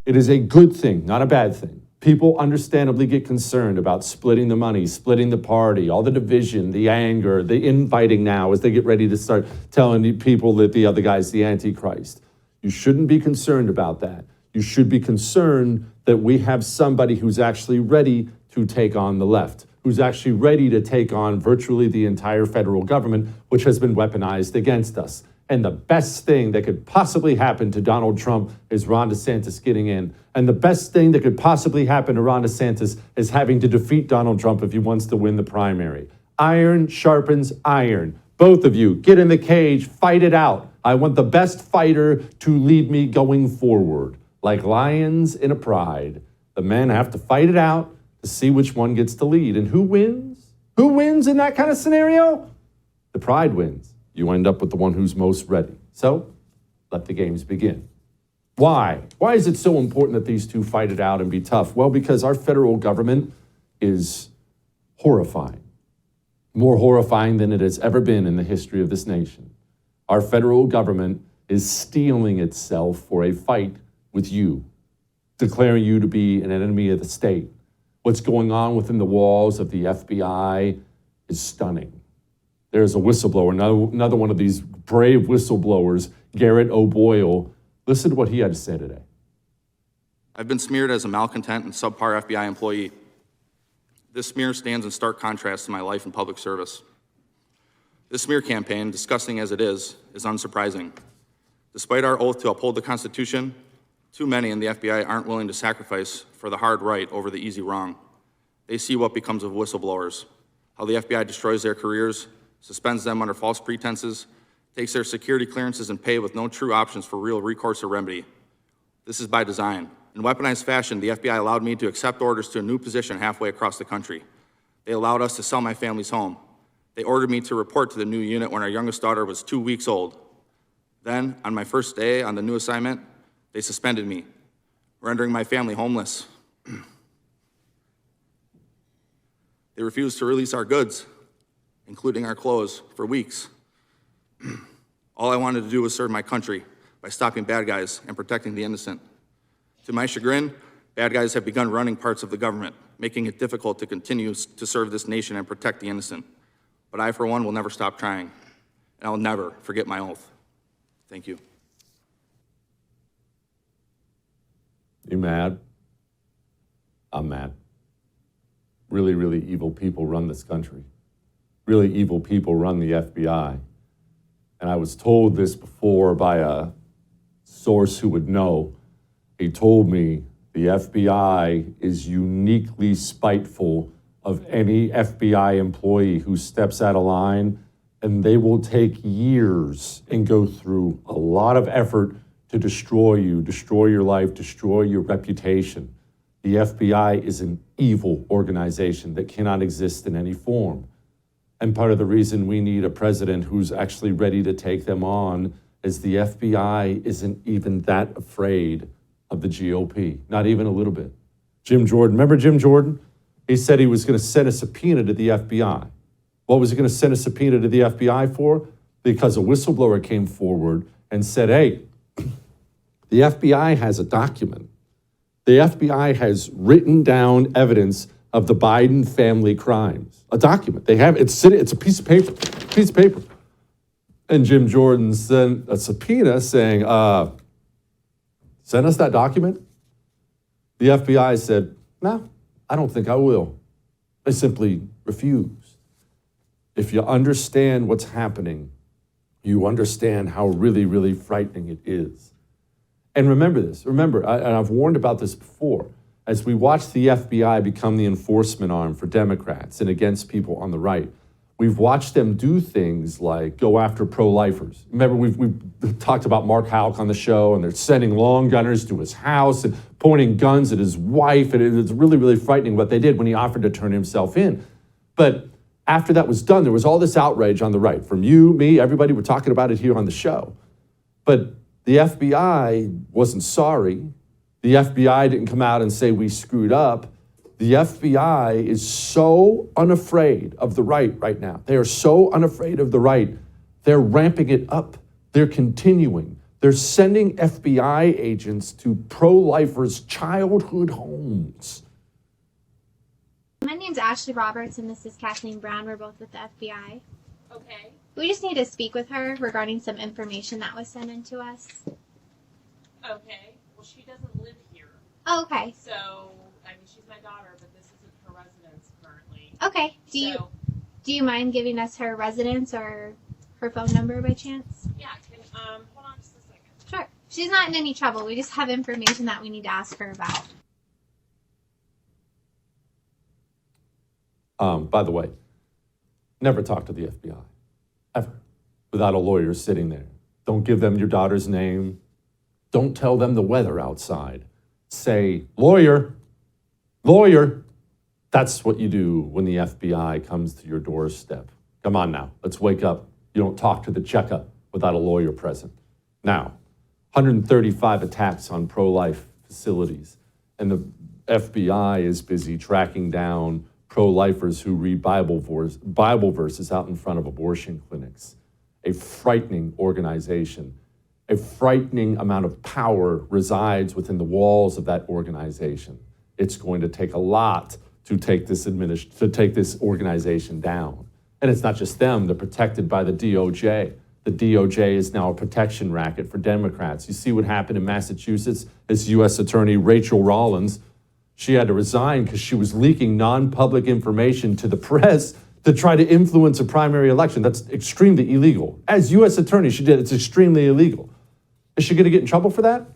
It is a good thing, not a bad thing. People understandably get concerned about splitting the money, splitting the party, all the division, the anger, the infighting now as they get ready to start telling the people that the other guy's the Antichrist. You shouldn't be concerned about that. You should be concerned that we have somebody who's actually ready to take on the left, who's actually ready to take on virtually the entire federal government, which has been weaponized against us. And the best thing that could possibly happen to Donald Trump is Ron DeSantis getting in. And the best thing that could possibly happen to Ron DeSantis is having to defeat Donald Trump if he wants to win the primary. Iron sharpens iron. Both of you, get in the cage, fight it out. I want the best fighter to lead me going forward. Like lions in a pride, the men have to fight it out to see which one gets to lead. And who wins? Who wins in that kind of scenario? The pride wins. You end up with the one who's most ready. So, let the games begin. Why? Why is it so important that these two fight it out and be tough? Well, because our federal government is horrifying. More horrifying than it has ever been in the history of this nation. Our federal government is steeling itself for a fight with you, declaring you to be an enemy of the state. What's going on within the walls of the FBI is stunning. There's a whistleblower, another one of these brave whistleblowers, Garrett O'Boyle. Listen to what he had to say today. I've been smeared as a malcontent and subpar FBI employee. This smear stands in stark contrast to my life in public service. This smear campaign, disgusting as it is unsurprising. Despite our oath to uphold the Constitution, too many in the FBI aren't willing to sacrifice for the hard right over the easy wrong. They see what becomes of whistleblowers, how the FBI destroys their careers, suspends them under false pretenses, takes their security clearances and pay with no true options for real recourse or remedy. This is by design. In weaponized fashion, the FBI allowed me to accept orders to a new position halfway across the country. They allowed us to sell my family's home. They ordered me to report to the new unit when our youngest daughter was 2 weeks old. Then, on my first day on the new assignment, they suspended me, rendering my family homeless. They refused to release our goods, including our clothes, for weeks. All I wanted to do was serve my country by stopping bad guys and protecting the innocent. To my chagrin, bad guys have begun running parts of the government, making it difficult to continue to serve this nation and protect the innocent. But I, for one, will never stop trying, and I'll never forget my oath. Thank you. You mad? I'm mad. Really, really evil people run this country. Really evil people run the FBI. And I was told this before by a source who would know. He told me the FBI is uniquely spiteful of any FBI employee who steps out of line, and they will take years and go through a lot of effort to destroy you, destroy your life, destroy your reputation. The FBI is an evil organization that cannot exist in any form. And part of the reason we need a president who's actually ready to take them on is the FBI isn't even that afraid of the GOP, not even a little bit. Jim Jordan, remember Jim Jordan? He said he was going to send a subpoena to the FBI. What was he going to send a subpoena to the FBI for? Because a whistleblower came forward and said, hey, the FBI has a document. The FBI has written down evidence of the Biden family crimes. A document. They have it's a piece of paper. And Jim Jordan sent a subpoena saying, send us that document. The FBI said, no, I don't think I will. They simply refused. If you understand what's happening, you understand how really, really frightening it is. And remember this. Remember, and I've warned about this before, as we watch the FBI become the enforcement arm for Democrats and against people on the right, we've watched them do things like go after pro-lifers. Remember, we've talked about Mark Houck on the show, and they're sending long gunners to his house and pointing guns at his wife, and it's really, really frightening what they did when he offered to turn himself in. But after that was done, there was all this outrage on the right. From you, me, everybody were talking about it here on the show. But the FBI wasn't sorry. The FBI didn't come out and say we screwed up. The FBI is so unafraid of the right now. They are so unafraid of the right. They're ramping it up. They're continuing. They're sending FBI agents to pro-lifers' childhood homes. My name's Ashley Roberts, and this is Kathleen Brown. We're both with the FBI. Okay. We just need to speak with her regarding some information that was sent in to us. Okay. Well, she doesn't live here. Oh, okay. So, I mean, she's my daughter, but this isn't her residence currently. Okay. Do you mind giving us her residence or her phone number by chance? Yeah. Hold on just a second. Sure. She's not in any trouble. We just have information that we need to ask her about. By the way, never talk to the FBI, ever, without a lawyer sitting there. Don't give them your daughter's name. Don't tell them the weather outside. Say, lawyer, lawyer. That's what you do when the FBI comes to your doorstep. Come on now, let's wake up. You don't talk to the checkup without a lawyer present. Now, 135 attacks on pro-life facilities, and the FBI is busy tracking down pro-lifers who read Bible verses out in front of abortion clinics. A frightening organization. A frightening amount of power resides within the walls of that organization. It's going to take a lot to take this organization down. And it's not just them, they're protected by the DOJ. The DOJ is now a protection racket for Democrats. You see what happened in Massachusetts? It's U.S. Attorney Rachel Rollins. She had to resign because she was leaking non-public information to the press to try to influence a primary election. That's extremely illegal. As U.S. Attorney, she did. It's extremely illegal. Is she going to get in trouble for that?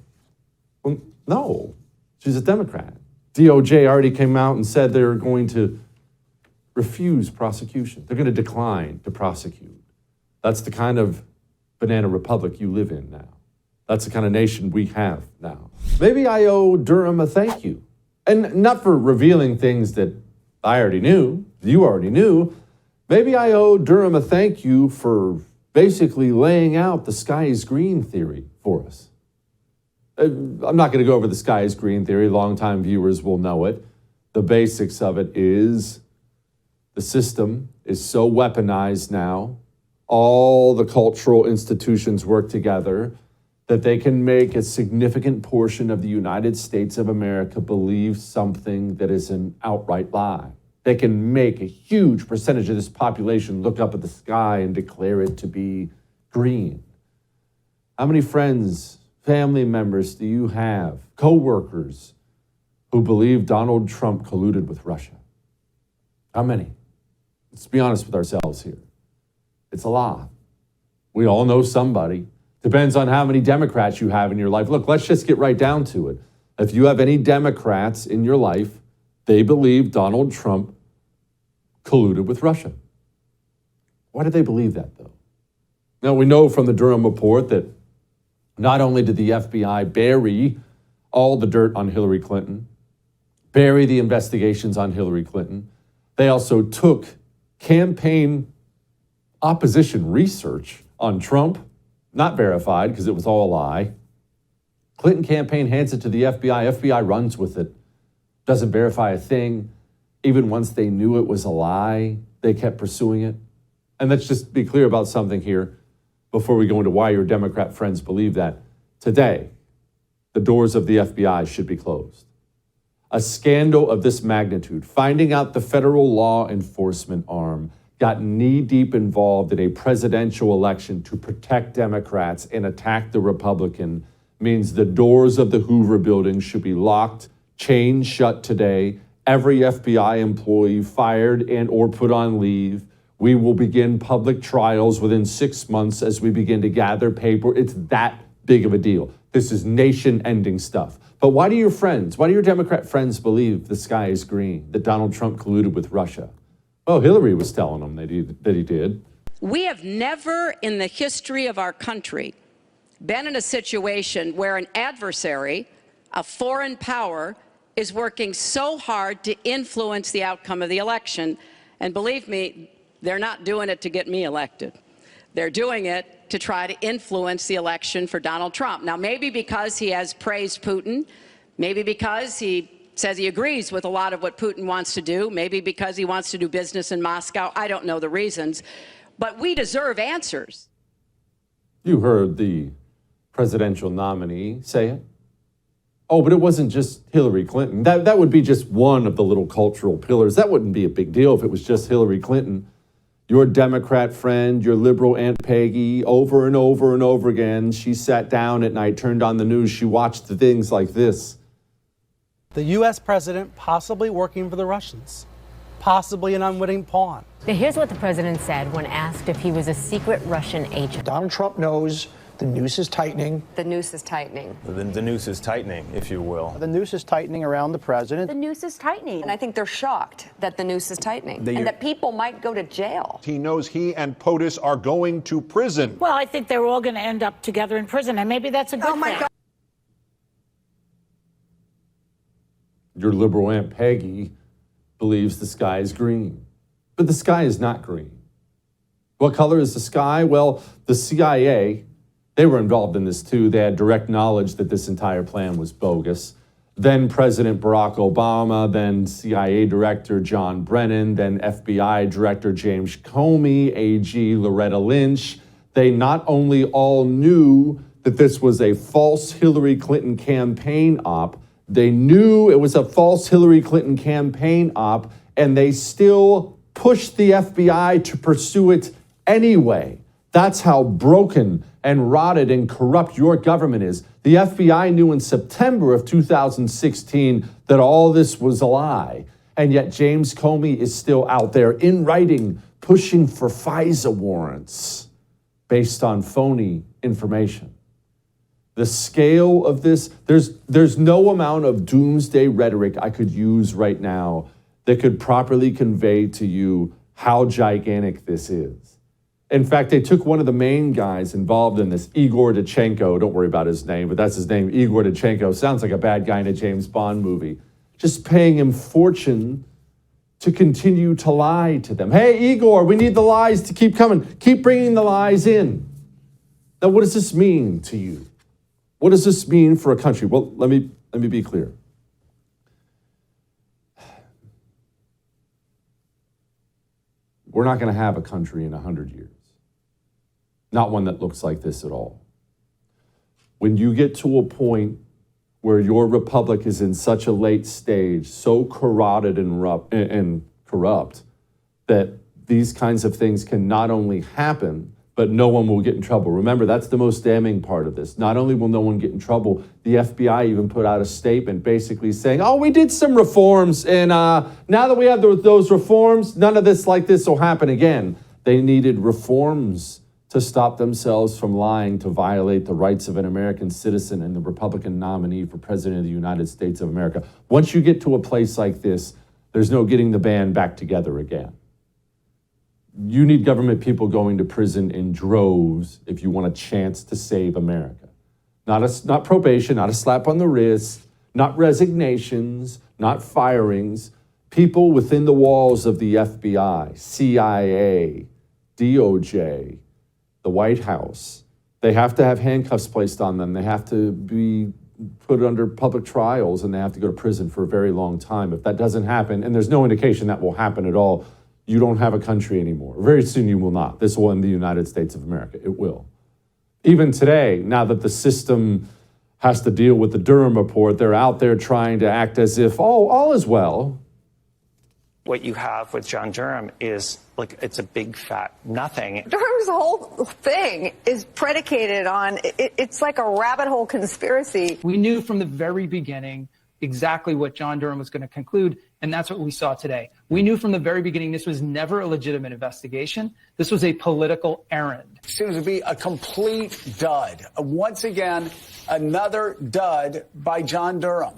Well, no. She's a Democrat. DOJ already came out and said they're going to refuse prosecution. They're going to decline to prosecute. That's the kind of banana republic you live in now. That's the kind of nation we have now. Maybe I owe Durham a thank you. And not for revealing things that I already knew, you already knew. Maybe I owe Durham a thank you for basically laying out the sky is green theory for us. I'm not going to go over the sky is green theory. Longtime viewers will know it. The basics of it is the system is so weaponized now. All the cultural institutions work together that they can make a significant portion of the United States of America believe something that is an outright lie. They can make a huge percentage of this population look up at the sky and declare it to be green. How many friends, family members do you have, co-workers, who believe Donald Trump colluded with Russia? How many? Let's be honest with ourselves here. It's a lot. We all know somebody. Depends on how many Democrats you have in your life. Look, let's just get right down to it. If you have any Democrats in your life, they believe Donald Trump colluded with Russia. Why do they believe that, though? Now, we know from the Durham report that not only did the FBI bury all the dirt on Hillary Clinton, bury the investigations on Hillary Clinton, they also took campaign opposition research on Trump, not verified because it was all a lie. Clinton campaign hands it to the FBI. FBI runs with it, doesn't verify a thing. Even once they knew it was a lie, they kept pursuing it. And let's just be clear about something here before we go into why your Democrat friends believe that. Today, the doors of the FBI should be closed. A scandal of this magnitude, finding out the federal law enforcement arm got knee-deep involved in a presidential election to protect Democrats and attack the Republican, means the doors of the Hoover building should be locked, chained shut today. Every FBI employee fired and or put on leave. We will begin public trials within 6 months as we begin to gather paper. It's that big of a deal. This is nation-ending stuff. But why do your Democrat friends believe the sky is green, that Donald Trump colluded with Russia? Well, Hillary was telling them that he did. We have never in the history of our country been in a situation where an adversary, a foreign power, is working so hard to influence the outcome of the election. And believe me, they're not doing it to get me elected. They're doing it to try to influence the election for Donald Trump. Now, maybe because he has praised Putin, maybe because he says he agrees with a lot of what Putin wants to do, maybe because he wants to do business in Moscow. I don't know the reasons, but we deserve answers. You heard the presidential nominee. Say it. Oh, but it wasn't just Hillary Clinton. That would be just one of the little cultural pillars. That wouldn't be a big deal if it was just Hillary Clinton. Your Democrat friend, your liberal Aunt Peggy, over and over and over again, she sat down at night, turned on the news, she watched the things like this. The U.S. president possibly working for the Russians, possibly an unwitting pawn. Now, here's what the president said when asked if he was a secret Russian agent. Donald Trump knows the noose is tightening. The noose is tightening. The noose is tightening, if you will. The noose is tightening around the president. The noose is tightening. And I think they're shocked that the noose is tightening and that people might go to jail. He knows he and POTUS are going to prison. Well, I think they're all going to end up together in prison, and maybe that's a good thing. God. Your liberal Aunt Peggy believes the sky is green, but the sky is not green. What color is the sky? Well, the CIA, they were involved in this too. They had direct knowledge that this entire plan was bogus. Then President Barack Obama, then CIA Director John Brennan, then FBI Director James Comey, AG Loretta Lynch. They not only all knew that this was a false Hillary Clinton campaign op, they knew it was a false Hillary Clinton campaign op, and they still pushed the FBI to pursue it anyway. That's how broken and rotted and corrupt your government is. The FBI knew in September of 2016 that all this was a lie. And yet James Comey is still out there in writing, pushing for FISA warrants based on phony information. The scale of this, there's no amount of doomsday rhetoric I could use right now that could properly convey to you how gigantic this is. In fact, they took one of the main guys involved in this, Igor Dachenko. Don't worry about his name, but that's his name, Igor Dachenko. Sounds like a bad guy in a James Bond movie. Just paying him fortune to continue to lie to them. Hey, Igor, we need the lies to keep coming. Keep bringing the lies in. Now, what does this mean to you? What does this mean for a country? Well, let me be clear. We're not going to have a country in 100 years. Not one that looks like this at all. When you get to a point where your republic is in such a late stage, so corroded and corrupt, that these kinds of things can not only happen, but no one will get in trouble. Remember, that's the most damning part of this. Not only will no one get in trouble, the FBI even put out a statement basically saying, oh, we did some reforms, and now that we have those reforms, none of this like this will happen again. They needed reforms to stop themselves from lying to violate the rights of an American citizen and the Republican nominee for President of the United States of America. Once you get to a place like this, there's no getting the band back together again. You need government people going to prison in droves if you want a chance to save America. Not probation, not a slap on the wrist, not resignations, not firings. People within the walls of the FBI, CIA, DOJ, the White House, they have to have handcuffs placed on them. They have to be put under public trials, and they have to go to prison for a very long time. If that doesn't happen, and there's no indication that will happen at all, you don't have a country anymore. Very soon you will not. This will end the United States of America. It will. Even today, now that the system has to deal with the Durham report, they're out there trying to act as if, oh, all is well. What you have with John Durham is like, it's a big fat nothing. Durham's whole thing is predicated on, it's like a rabbit hole conspiracy. We knew from the very beginning exactly what John Durham was going to conclude, and that's what we saw today. We knew from the very beginning this was never a legitimate investigation. This was a political errand. Seems to be a complete dud. Once again, another dud by John Durham.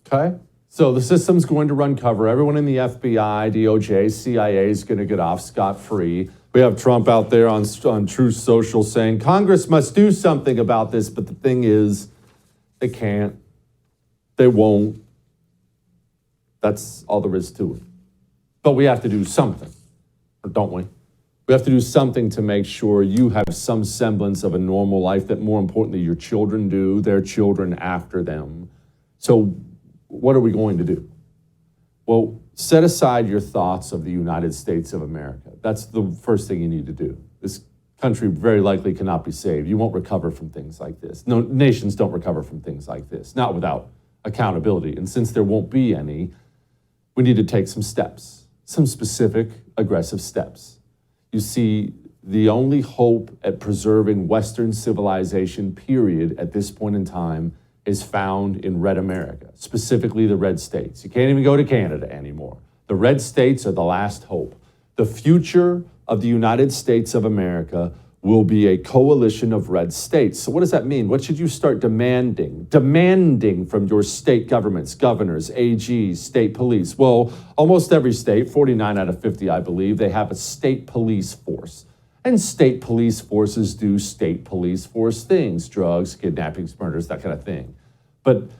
Okay? So the system's going to run cover. Everyone in the FBI, DOJ, CIA is going to get off scot-free. We have Trump out there on Truth Social saying, Congress must do something about this, but the thing is, they can't. They won't. That's all there is to it. But we have to do something, don't we? We have to do something to make sure you have some semblance of a normal life, that more importantly, your children do, their children after them. So what are we going to do? Well, set aside your thoughts of the United States of America. That's the first thing you need to do. This country very likely cannot be saved. You won't recover from things like this. No, nations don't recover from things like this, not without accountability. And since there won't be any, we need to take some steps, some specific, aggressive steps. You see, the only hope at preserving Western civilization, period, at this point in time, is found in red America, specifically the red states. You can't even go to Canada anymore. The red states are the last hope. The future of the United States of America will be a coalition of red states. So what does that mean? What should you start demanding? Demanding from your state governments, governors, AGs, state police. Well, almost every state, 49 out of 50, I believe, they have a state police force. And state police forces do state police force things, drugs, kidnappings, murders, that kind of thing. But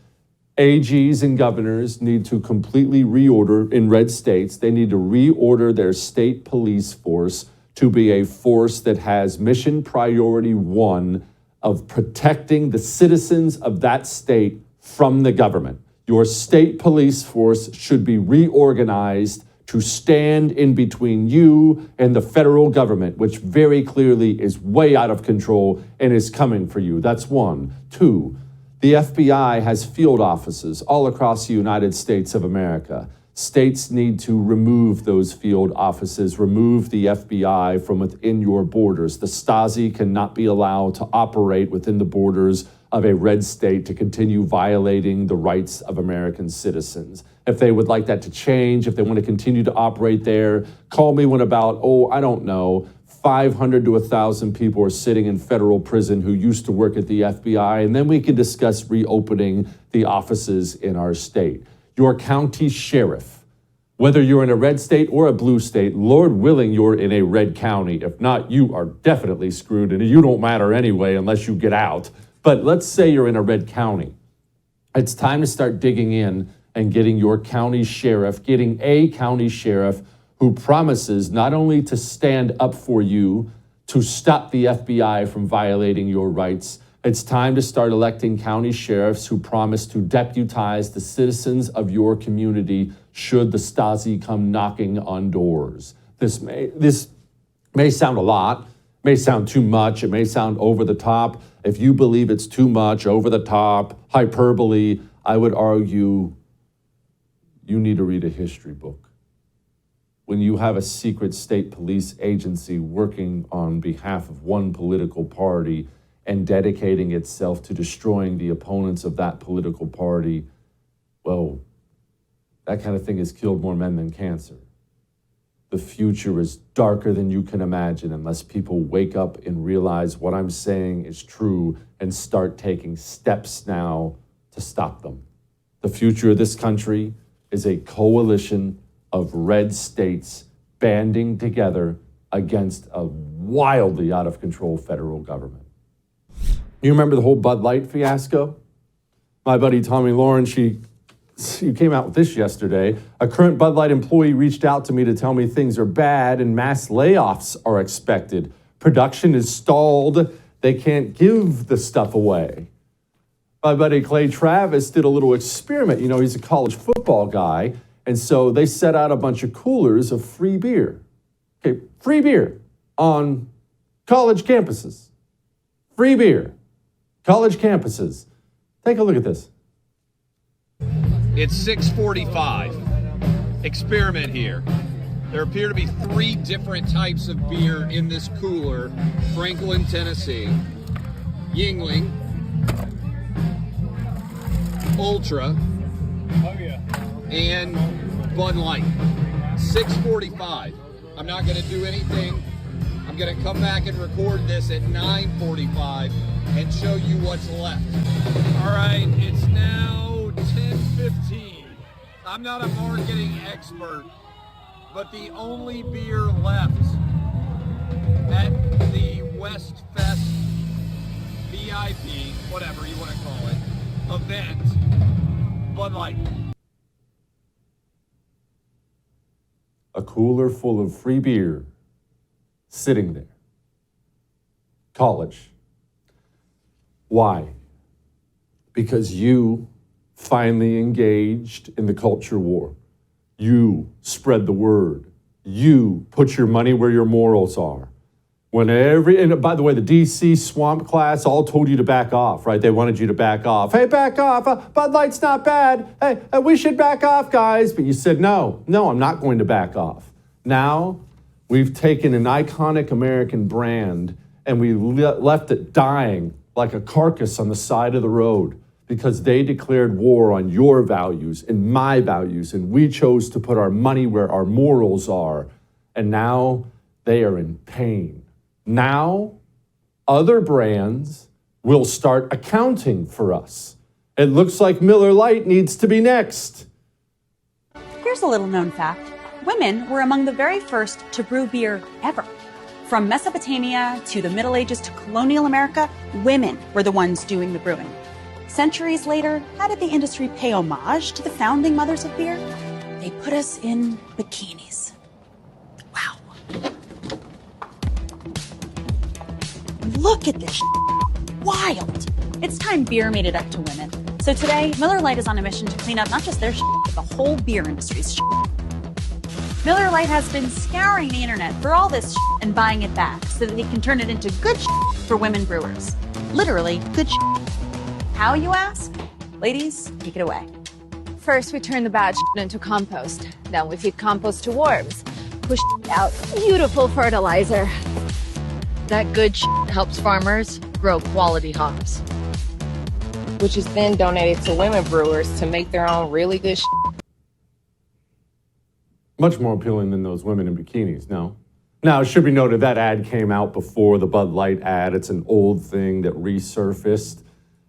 AGs and governors need to completely reorder in red states. They need to reorder their state police force to be a force that has mission priority one of protecting the citizens of that state from the government. Your state police force should be reorganized to stand in between you and the federal government, which very clearly is way out of control and is coming for you. That's one. Two, the FBI has field offices all across the United States of America. States need to remove those field offices, remove the FBI from within your borders. The Stasi cannot be allowed to operate within the borders of a red state to continue violating the rights of American citizens. If they would like that to change, if they want to continue to operate there, call me when about, 500 to 1,000 people are sitting in federal prison who used to work at the FBI, and then we can discuss reopening the offices in our state. Your county sheriff, whether you're in a red state or a blue state, Lord willing, you're in a red county. If not, you are definitely screwed, and you don't matter anyway unless you get out. But let's say you're in a red county. It's time to start digging in and getting your county sheriff, getting a county sheriff who promises not only to stand up for you, to stop the FBI from violating your rights. It's time to start electing county sheriffs who promise to deputize the citizens of your community should the Stasi come knocking on doors. This may sound a lot, may sound too much, it may sound over the top. If you believe it's too much, over the top, hyperbole, I would argue you need to read a history book. When you have a secret state police agency working on behalf of one political party and dedicating itself to destroying the opponents of that political party, well, that kind of thing has killed more men than cancer. The future is darker than you can imagine unless people wake up and realize what I'm saying is true and start taking steps now to stop them. The future of this country is a coalition of red states banding together against a wildly out of control federal government. You remember the whole Bud Light fiasco? My buddy Tommy Lawrence, she came out with this yesterday. A current Bud Light employee reached out to me to tell me things are bad and mass layoffs are expected. Production is stalled. They can't give the stuff away. My buddy Clay Travis did a little experiment. You know, he's a college football guy. And so they set out a bunch of coolers of free beer. Okay, free beer on college campuses. Free beer. College campuses. Take a look at this. It's 6:45. Experiment here. There appear to be 3 different types of beer in this cooler. Franklin, Tennessee, Yingling, Ultra, and Bud Light. 6:45. I'm not going to do anything. I'm going to come back and record this at 9:45 and show you what's left. All right, it's now 10:15. I'm not a marketing expert, but the only beer left at the West Fest VIP, whatever you want to call it, event, Bud Light. A cooler full of free beer sitting there. College. Why? Because you finally engaged in the culture war. You spread the word. You put your money where your morals are. And by the way, the DC swamp class all told you to back off, right? They wanted you to back off. Hey, back off. Bud Light's not bad. Hey, we should back off, guys. But you said, no, I'm not going to back off. Now, we've taken an iconic American brand and we left it dying like a carcass on the side of the road because they declared war on your values and my values, and we chose to put our money where our morals are. And now they are in pain. Now, other brands will start accounting for us. It looks like Miller Lite needs to be next. Here's a little known fact. Women were among the very first to brew beer ever. From Mesopotamia to the Middle Ages to colonial America, women were the ones doing the brewing. Centuries later, how did the industry pay homage to the founding mothers of beer? They put us in bikinis. Wow. Look at this shit. Wild. It's time beer made it up to women. So today, Miller Lite is on a mission to clean up not just their shit, but the whole beer industry's shit. Miller Lite has been scouring the internet for all this shit and buying it back so that they can turn it into good shit for women brewers. Literally, good shit. How, you ask? Ladies, take it away. First, we turn the bad shit into compost. Then we feed compost to worms. Push out beautiful fertilizer. That good shit helps farmers grow quality hops, which is then donated to women brewers to make their own really good shit. Much more appealing than those women in bikinis, no? Now, it should be noted that ad came out before the Bud Light ad. It's an old thing that resurfaced.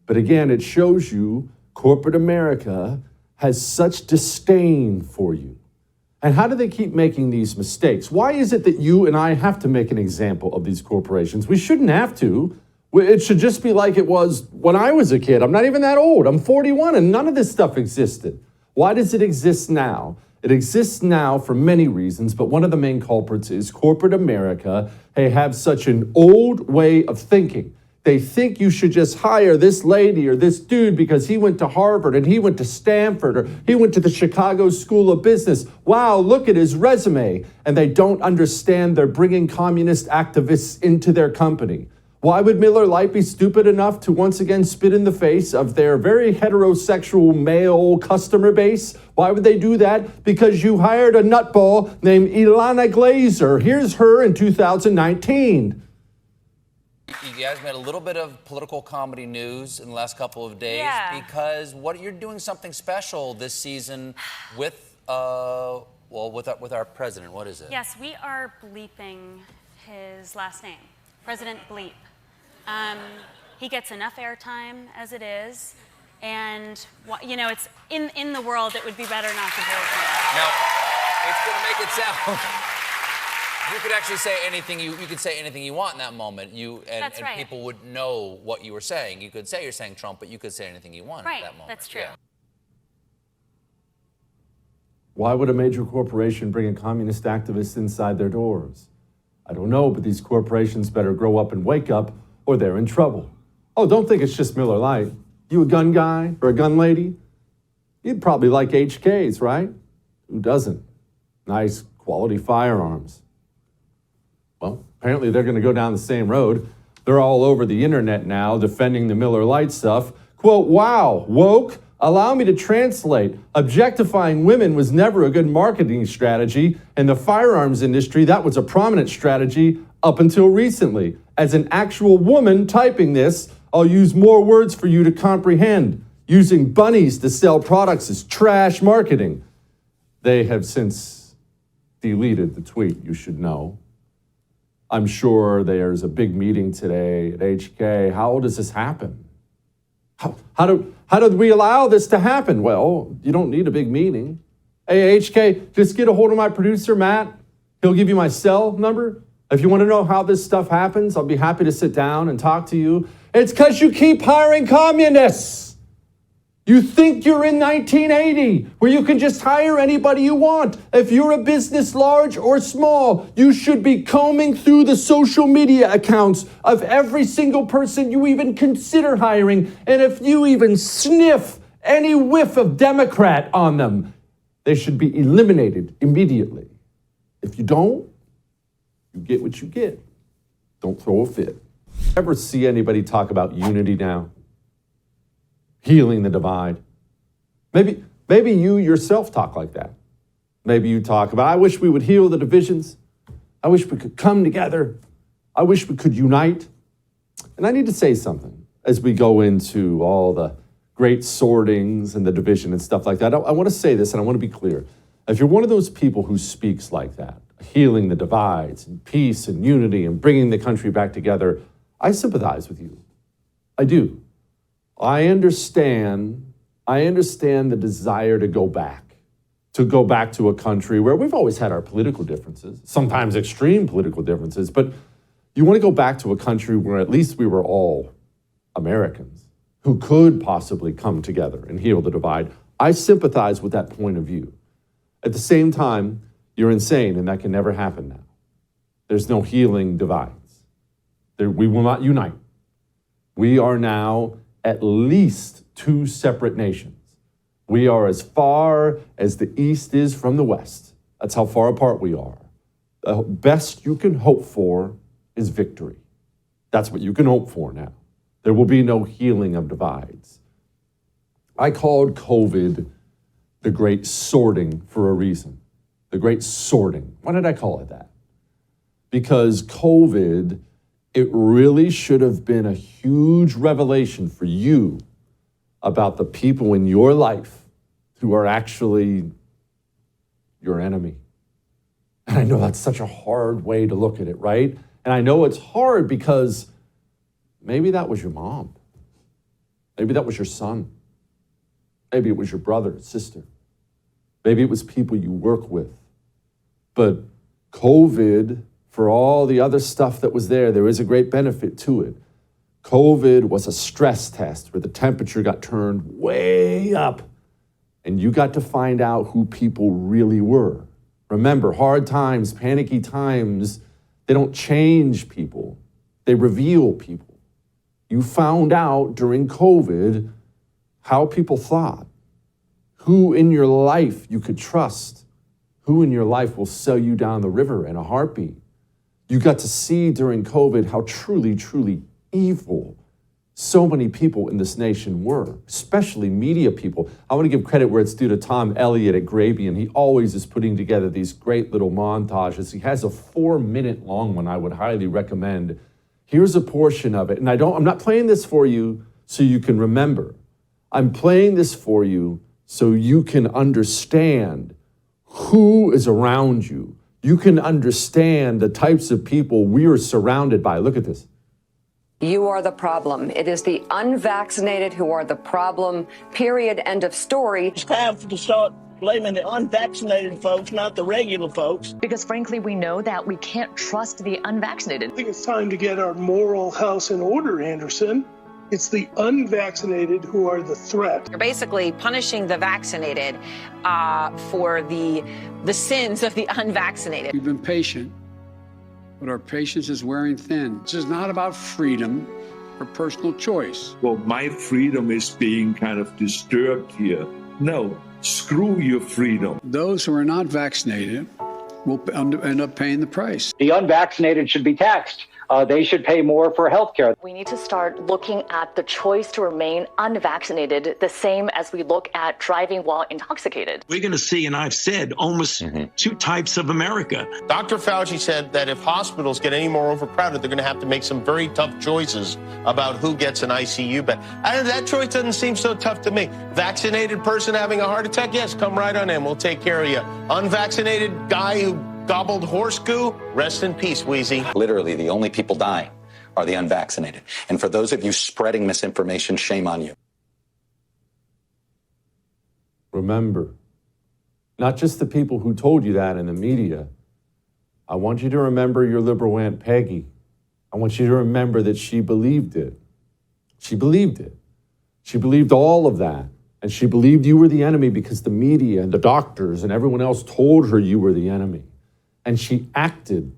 But again, it shows you corporate America has such disdain for you. And how do they keep making these mistakes? Why is it that you and I have to make an example of these corporations? We shouldn't have to. It should just be like it was when I was a kid. I'm not even that old. I'm 41 and none of this stuff existed. Why does it exist now? It exists now for many reasons, but one of the main culprits is corporate America. They have such an old way of thinking. They think you should just hire this lady or this dude because he went to Harvard and he went to Stanford or he went to the Chicago School of Business. Wow, look at his resume. And they don't understand they're bringing communist activists into their company. Why would Miller Lite be stupid enough to once again spit in the face of their very heterosexual male customer base? Why would they do that? Because you hired a nutball named Ilana Glazer. Here's her in 2019. You guys made a little bit of political comedy news in the last couple of days because you're doing something special this season with with our president. What is it? Yes, we are bleeping his last name, President Bleep. He gets enough airtime as it is, and it's in the world. It would be better not to bleep him. Now, it's going to make it sound. You could actually say anything you could say anything you want in that moment. And people would know what you were saying. You could say you're saying Trump, but you could say anything you want at that moment. That's true. Yeah. Why would a major corporation bring a communist activist inside their doors? I don't know, but these corporations better grow up and wake up or they're in trouble. Oh, don't think it's just Miller Lite. You a gun guy or a gun lady? You'd probably like HKs, right? Who doesn't? Nice quality firearms. Well, apparently they're going to go down the same road. They're all over the internet now defending the Miller Lite stuff. Quote, wow, woke, allow me to translate. Objectifying women was never a good marketing strategy. In the firearms industry, that was a prominent strategy up until recently. As an actual woman typing this, I'll use more words for you to comprehend. Using bunnies to sell products is trash marketing. They have since deleted the tweet, you should know. I'm sure there's a big meeting today at HK. How does this happen? How did we allow this to happen? Well, you don't need a big meeting. Hey, HK, just get a hold of my producer, Matt. He'll give you my cell number. If you want to know how this stuff happens, I'll be happy to sit down and talk to you. It's because you keep hiring communists. You think you're in 1980, where you can just hire anybody you want. If you're a business large or small, you should be combing through the social media accounts of every single person you even consider hiring. And if you even sniff any whiff of Democrat on them, they should be eliminated immediately. If you don't, you get what you get. Don't throw a fit. Ever see anybody talk about unity now? Healing the divide? Maybe you yourself talk like that. Maybe you talk about, I wish we would heal the divisions. I wish we could come together. I wish we could unite. And I need to say something as we go into all the great sortings and the division and stuff like that. I want to say this, and I want to be clear. If you're one of those people who speaks like that, healing the divides and peace and unity and bringing the country back together, I sympathize with you. I do. I understand the desire to go back to a country where we've always had our political differences, sometimes extreme political differences, but you want to go back to a country where at least we were all Americans who could possibly come together and heal the divide. I sympathize with that point of view. At the same time, you're insane, and that can never happen now. There's no healing divides. We will not unite. We are now at least two separate nations. We are as far as the East is from the West. That's how far apart we are. The best you can hope for is victory. That's what you can hope for now. There will be no healing of divides. I called COVID the great sorting for a reason. The great sorting. Why did I call it that? Because COVID, it really should have been a huge revelation for you about the people in your life who are actually your enemy. And I know that's such a hard way to look at it, right? And I know it's hard because maybe that was your mom. Maybe that was your son. Maybe it was your brother, sister. Maybe it was people you work with. But COVID, for all the other stuff that was there is a great benefit to it. COVID was a stress test where the temperature got turned way up and you got to find out who people really were. Remember, hard times, panicky times, they don't change people. They reveal people. You found out during COVID how people thought, who in your life you could trust, who in your life will sell you down the river in a heartbeat. You got to see during COVID how truly, truly evil so many people in this nation were, especially media people. I want to give credit where it's due to Tom Elliott at Grabian. He always is putting together these great little montages. He has a 4-minute long one I would highly recommend. Here's a portion of it. And I'm not playing this for you so you can remember. I'm playing this for you so you can understand who is around you. You can understand the types of people we are surrounded by. Look at this. You are the problem. It is the unvaccinated who are the problem. Period. End of story. It's time to start blaming the unvaccinated folks, not the regular folks. Because frankly, we know that we can't trust the unvaccinated. I think it's time to get our moral house in order, Anderson. It's the unvaccinated who are the threat. You're basically punishing the vaccinated for the sins of the unvaccinated. We've been patient, but our patience is wearing thin. This is not about freedom or personal choice. Well, my freedom is being kind of disturbed here. No, screw your freedom. Those who are not vaccinated will end up paying the price. The unvaccinated should be taxed. They should pay more for health care. We need to start looking at the choice to remain unvaccinated the same as we look at driving while intoxicated. We're going to see, and I've said, almost two types of America. Dr. Fauci said that if hospitals get any more overcrowded, they're going to have to make some very tough choices about who gets an ICU bed. That choice doesn't seem so tough to me. Vaccinated person having a heart attack? Yes, come right on in. We'll take care of you. Unvaccinated guy who gobbled horse goo? Rest in peace, Wheezy. Literally, the only people dying are the unvaccinated. And for those of you spreading misinformation, shame on you. Remember, not just the people who told you that in the media. I want you to remember your liberal Aunt Peggy. I want you to remember that she believed it. She believed it. She believed all of that. And she believed you were the enemy because the media and the doctors and everyone else told her you were the enemy. And she acted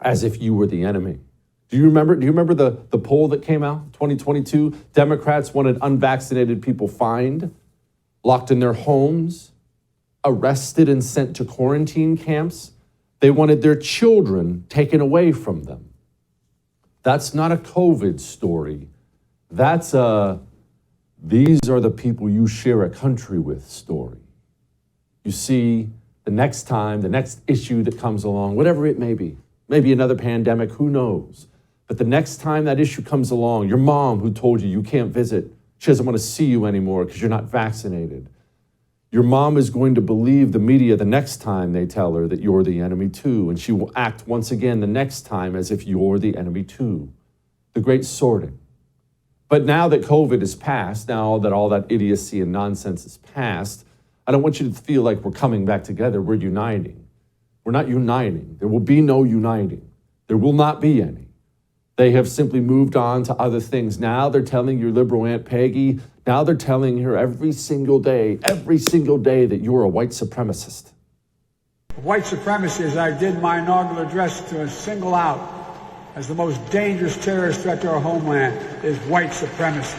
as if you were the enemy. Do you remember the poll that came out, 2022? Democrats wanted unvaccinated people fined, locked in their homes, arrested and sent to quarantine camps. They wanted their children taken away from them. That's not a COVID story. That's a, these are the people you share a country with story. You see, the next time, the next issue that comes along, whatever it may be, maybe another pandemic, who knows? But the next time that issue comes along, your mom who told you can't visit, she doesn't want to see you anymore because you're not vaccinated. Your mom is going to believe the media the next time they tell her that you're the enemy too, and she will act once again the next time as if you're the enemy too. The great sorting. But now that COVID is past, now that all that idiocy and nonsense is past, I don't want you to feel like we're coming back together, we're uniting. We're not uniting. There will be no uniting. There will not be any. They have simply moved on to other things. Now they're telling your liberal Aunt Peggy, now they're telling her every single day that you're a white supremacist. White supremacy, as I did my inaugural address, to single out as the most dangerous terrorist threat to our homeland is white supremacy.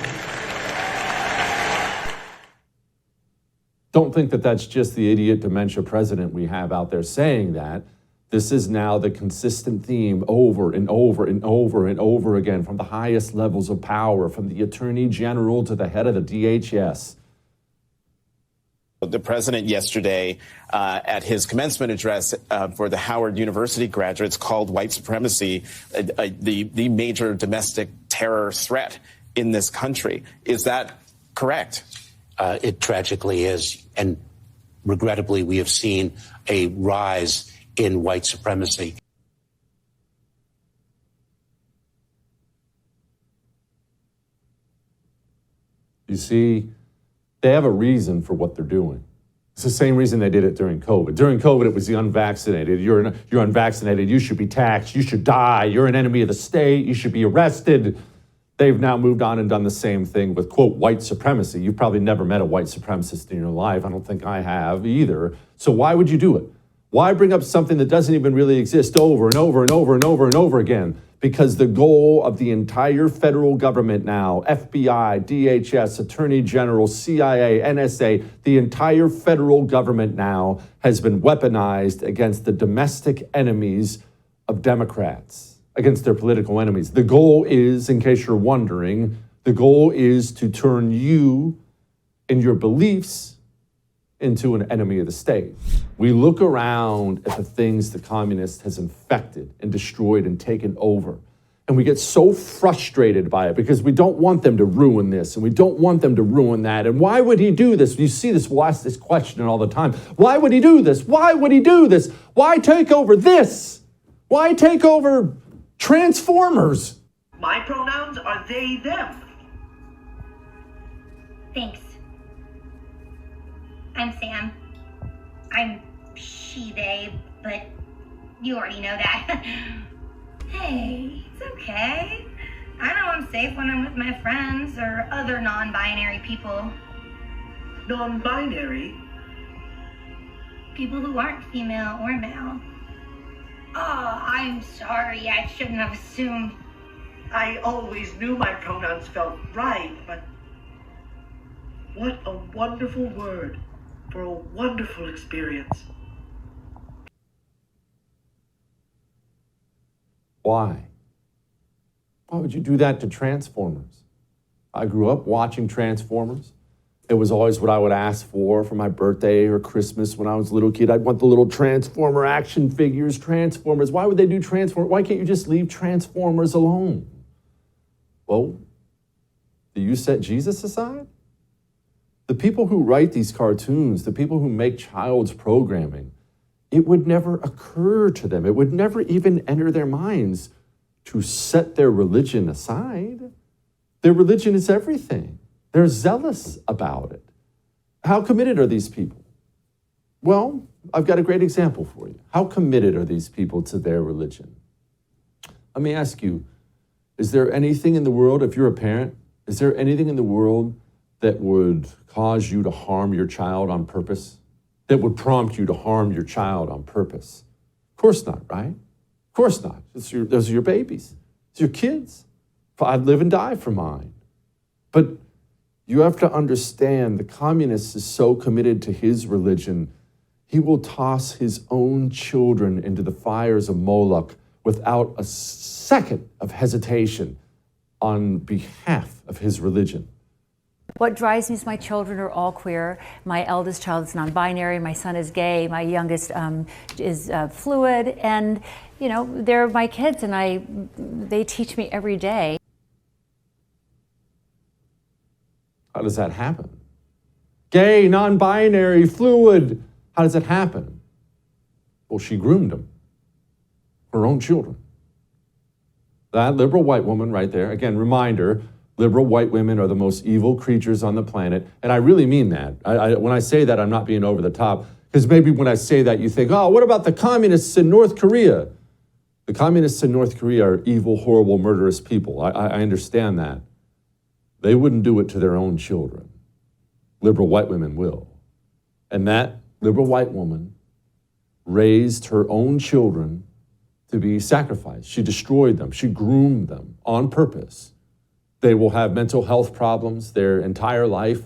Don't think that that's just the idiot dementia president we have out there saying that. This is now the consistent theme over and over and over and over again from the highest levels of power, from the Attorney General to the head of the DHS. The president yesterday at his commencement address for the Howard University graduates called white supremacy the major domestic terror threat in this country. Is that correct? It tragically is. And regrettably, we have seen a rise in white supremacy. You see, they have a reason for what they're doing. It's the same reason they did it during COVID. During COVID, it was the unvaccinated. You're unvaccinated. You should be taxed. You should die. You're an enemy of the state. You should be arrested. They've now moved on and done the same thing with, quote, white supremacy. You've probably never met a white supremacist in your life. I don't think I have either. So why would you do it? Why bring up something that doesn't even really exist over and over and over and over and over again? Because the goal of the entire federal government now, FBI, DHS, Attorney General, CIA, NSA, the entire federal government now has been weaponized against the domestic enemies of Democrats, against their political enemies. The goal is, in case you're wondering, the goal is to turn you and your beliefs into an enemy of the state. We look around at the things the communist has infected and destroyed and taken over, and we get so frustrated by it because we don't want them to ruin this and we don't want them to ruin that. And why would he do this? You see this, we'll ask this question all the time. Why would he do this? Why would he do this? Why take over this? Why take over Transformers? My pronouns are they, them. Thanks. I'm Sam. I'm she, they, but you already know that. Hey, it's okay. I know I'm safe when I'm with my friends or other non-binary people. Non-binary? People who aren't female or male. Oh, I'm sorry. I shouldn't have assumed. I always knew my pronouns felt right, but what a wonderful word for a wonderful experience. Why? Why would you do that to Transformers? I grew up watching Transformers. It was always what I would ask for my birthday or Christmas when I was a little kid. I'd want the little Transformer action figures, Transformers. Why would they do Transformers? Why can't you just leave Transformers alone? Well, do you set Jesus aside? The people who write these cartoons, the people who make child's programming, it would never occur to them. It would never even enter their minds to set their religion aside. Their religion is everything. They're zealous about it. How committed are these people? Well, I've got a great example for you. How committed are these people to their religion? Let me ask you, is there anything in the world, if you're a parent, is there anything in the world that would cause you to harm your child on purpose? That would prompt you to harm your child on purpose? Of course not, right? Of course not. Those are your babies. It's your kids. I'd live and die for mine. But you have to understand the communist is so committed to his religion, he will toss his own children into the fires of Moloch without a second of hesitation on behalf of his religion. What drives me is my children are all queer. My eldest child is non-binary. My son is gay. My youngest is fluid. And, you know, they're my kids, and they teach me every day. How does that happen? Gay, non-binary, fluid. How does it happen? Well, she groomed them. Her own children. That liberal white woman right there, again, reminder, liberal white women are the most evil creatures on the planet. And I really mean that. When I say that, I'm not being over the top. Because maybe when I say that, you think, oh, what about the communists in North Korea? The communists in North Korea are evil, horrible, murderous people. I understand that. They wouldn't do it to their own children. Liberal white women will. And that liberal white woman raised her own children to be sacrificed. She destroyed them. She groomed them on purpose. They will have mental health problems their entire life.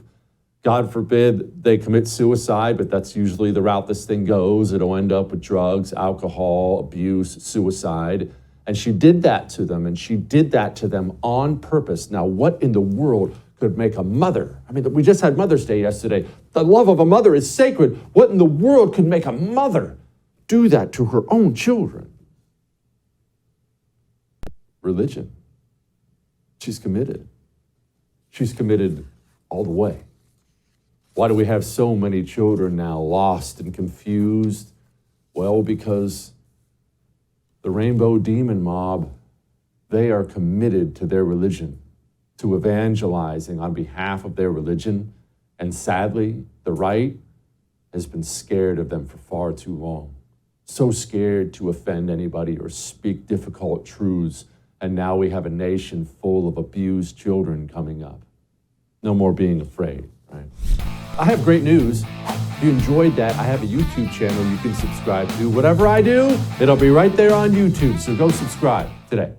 God forbid they commit suicide, but that's usually the route this thing goes. It'll end up with drugs, alcohol, abuse, suicide. And she did that to them, and she did that to them on purpose. Now, what in the world could make a mother? I mean, we just had Mother's Day yesterday. The love of a mother is sacred. What in the world could make a mother do that to her own children? Religion. She's committed. She's committed all the way. Why do we have so many children now lost and confused? Well, because the rainbow demon mob, they are committed to their religion, to evangelizing on behalf of their religion. And sadly, the right has been scared of them for far too long. So scared to offend anybody or speak difficult truths. And now we have a nation full of abused children coming up. No more being afraid, right? I have great news. If you enjoyed that, I have a YouTube channel you can subscribe to. Whatever I do, it'll be right there on YouTube. So go subscribe today.